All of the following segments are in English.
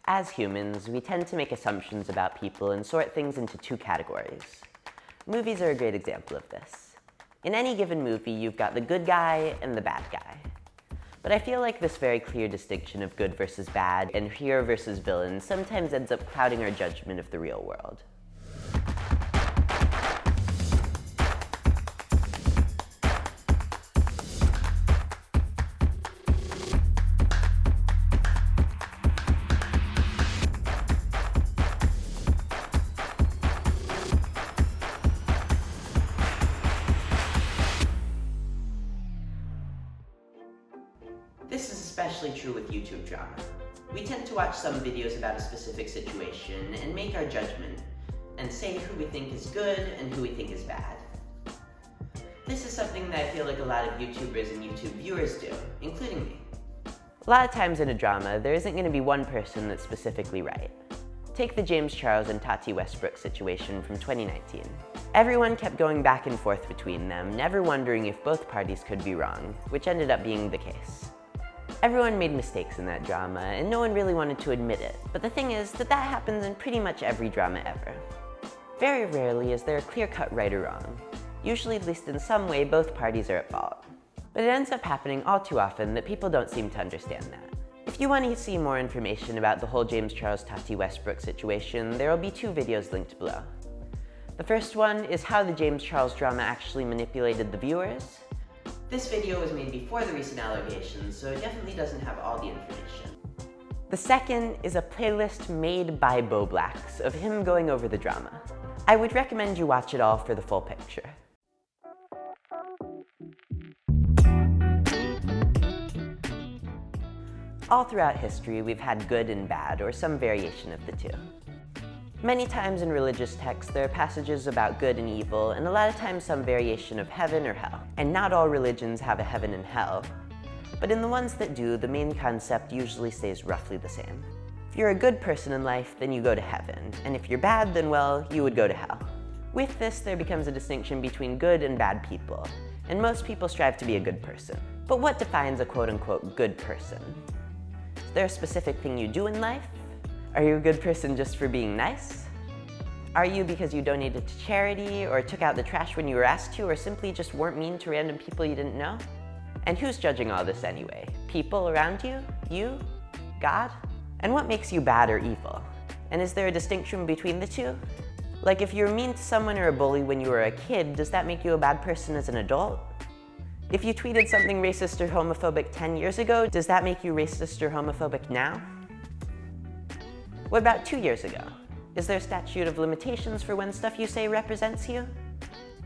As humans, we tend to make assumptions about people and sort things into two categories. Movies are a great example of this. In any given movie, you've got the good guy and the bad guy. But I feel like this very clear distinction of good versus bad and hero versus villain sometimes ends up clouding our judgment of the real world. This is especially true with YouTube drama. We tend to watch some videos about a specific situation and make our judgment, and say who we think is good and who we think is bad. This is something that I feel like a lot of YouTubers and YouTube viewers do, including me. A lot of times in a drama, there isn't going to be one person that's specifically right. Take the James Charles and Tati Westbrook situation from 2019. Everyone kept going back and forth between them, never wondering if both parties could be wrong, which ended up being the case. Everyone made mistakes in that drama, and no one really wanted to admit it. But the thing is that happens in pretty much every drama ever. Very rarely is there a clear-cut right or wrong. Usually, at least in some way, both parties are at fault. But it ends up happening all too often that people don't seem to understand that. If you want to see more information about the whole James Charles Tati Westbrook situation, there will be two videos linked below. The first one is how the James Charles drama actually manipulated the viewers. This video was made before the recent allegations, so it definitely doesn't have all the information. The second is a playlist made by Bowblax of him going over the drama. I would recommend you watch it all for the full picture. All throughout history, we've had good and bad, or some variation of the two. Many times in religious texts, there are passages about good and evil, and a lot of times some variation of heaven or hell. And not all religions have a heaven and hell, but in the ones that do, the main concept usually stays roughly the same. If you're a good person in life, then you go to heaven, and if you're bad, then well, you would go to hell. With this, there becomes a distinction between good and bad people, and most people strive to be a good person. But what defines a quote-unquote good person? Is there a specific thing you do in life? Are you a good person just for being nice? Are you because you donated to charity, or took out the trash when you were asked to, or simply just weren't mean to random people you didn't know? And who's judging all this anyway? People around you? You? God? And what makes you bad or evil? And is there a distinction between the two? Like if you're mean to someone or a bully when you were a kid, does that make you a bad person as an adult? If you tweeted something racist or homophobic 10 years ago, does that make you racist or homophobic now? What about 2 years ago? Is there a statute of limitations for when stuff you say represents you?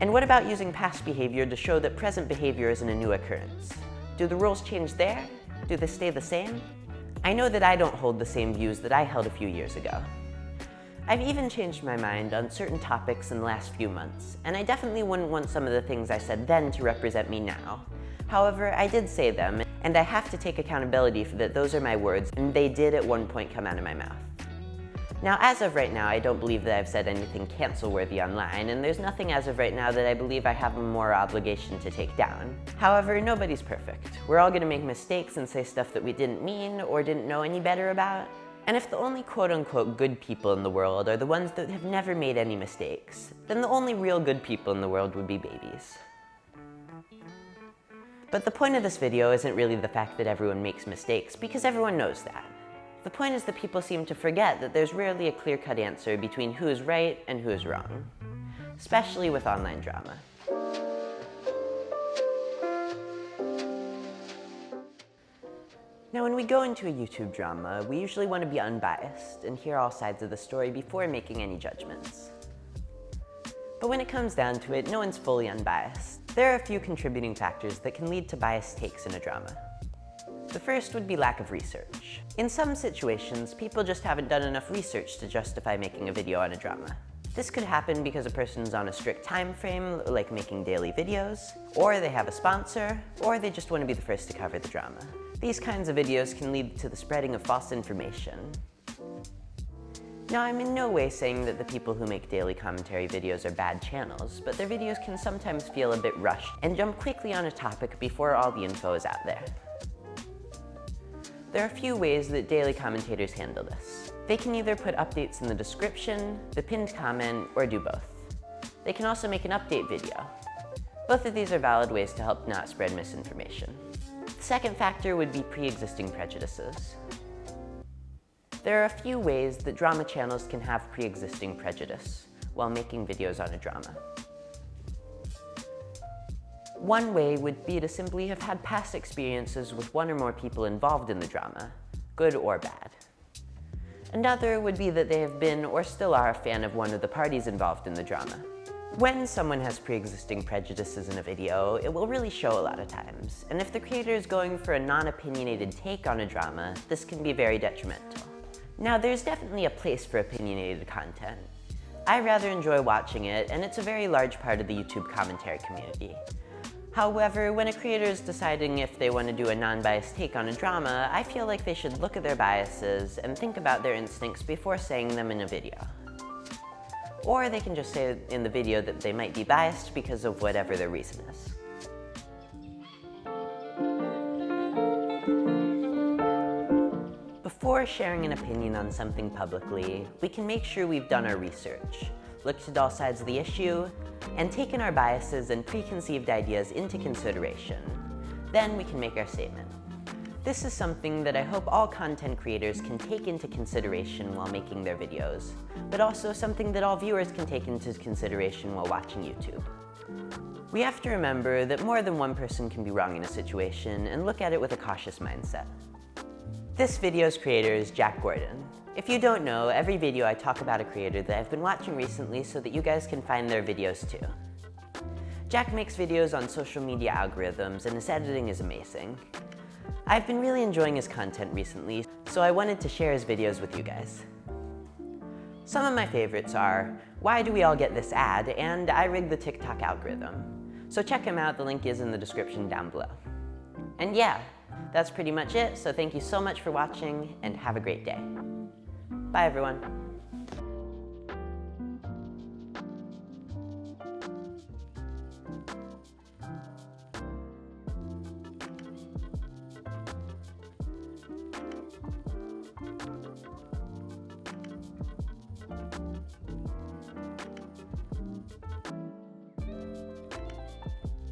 And what about using past behavior to show that present behavior isn't a new occurrence? Do the rules change there? Do they stay the same? I know that I don't hold the same views that I held a few years ago. I've even changed my mind on certain topics in the last few months, and I definitely wouldn't want some of the things I said then to represent me now. However, I did say them, and I have to take accountability for that those are my words, and they did at one point come out of my mouth. Now, as of right now, I don't believe that I've said anything cancel-worthy online, and there's nothing as of right now that I believe I have a moral obligation to take down. However, nobody's perfect. We're all gonna make mistakes and say stuff that we didn't mean or didn't know any better about. And if the only quote-unquote good people in the world are the ones that have never made any mistakes, then the only real good people in the world would be babies. But the point of this video isn't really the fact that everyone makes mistakes, because everyone knows that. The point is that people seem to forget that there's rarely a clear-cut answer between who is right and who is wrong, especially with online drama. Now, when we go into a YouTube drama, we usually want to be unbiased and hear all sides of the story before making any judgments. But when it comes down to it, no one's fully unbiased. There are a few contributing factors that can lead to biased takes in a drama. The first would be lack of research. In some situations, people just haven't done enough research to justify making a video on a drama. This could happen because a person's on a strict time frame, like making daily videos, or they have a sponsor, or they just want to be the first to cover the drama. These kinds of videos can lead to the spreading of false information. Now, I'm in no way saying that the people who make daily commentary videos are bad channels, but their videos can sometimes feel a bit rushed and jump quickly on a topic before all the info is out there. There are a few ways that daily commentators handle this. They can either put updates in the description, the pinned comment, or do both. They can also make an update video. Both of these are valid ways to help not spread misinformation. The second factor would be pre-existing prejudices. There are a few ways that drama channels can have pre-existing prejudice while making videos on a drama. One way would be to simply have had past experiences with one or more people involved in the drama, good or bad. Another would be that they have been or still are a fan of one of the parties involved in the drama. When someone has pre-existing prejudices in a video, it will really show a lot of times, and if the creator is going for a non-opinionated take on a drama, this can be very detrimental. Now, there's definitely a place for opinionated content. I rather enjoy watching it, and it's a very large part of the YouTube commentary community. However, when a creator is deciding if they want to do a non-biased take on a drama, I feel like they should look at their biases and think about their instincts before saying them in a video. Or they can just say in the video that they might be biased because of whatever their reason is. Before sharing an opinion on something publicly, we can make sure we've done our research, looked at all sides of the issue, and taken our biases and preconceived ideas into consideration. Then we can make our statement. This is something that I hope all content creators can take into consideration while making their videos, but also something that all viewers can take into consideration while watching YouTube. We have to remember that more than one person can be wrong in a situation and look at it with a cautious mindset. This video's creator is Jack Gordon. If you don't know, every video I talk about a creator that I've been watching recently so that you guys can find their videos too. Jack makes videos on social media algorithms and his editing is amazing. I've been really enjoying his content recently, so I wanted to share his videos with you guys. Some of my favorites are Why Do We All Get This Ad? And I Rigged the TikTok Algorithm. So check him out, the link is in the description down below. And yeah, that's pretty much it, so thank you so much for watching and have a great day. Bye everyone.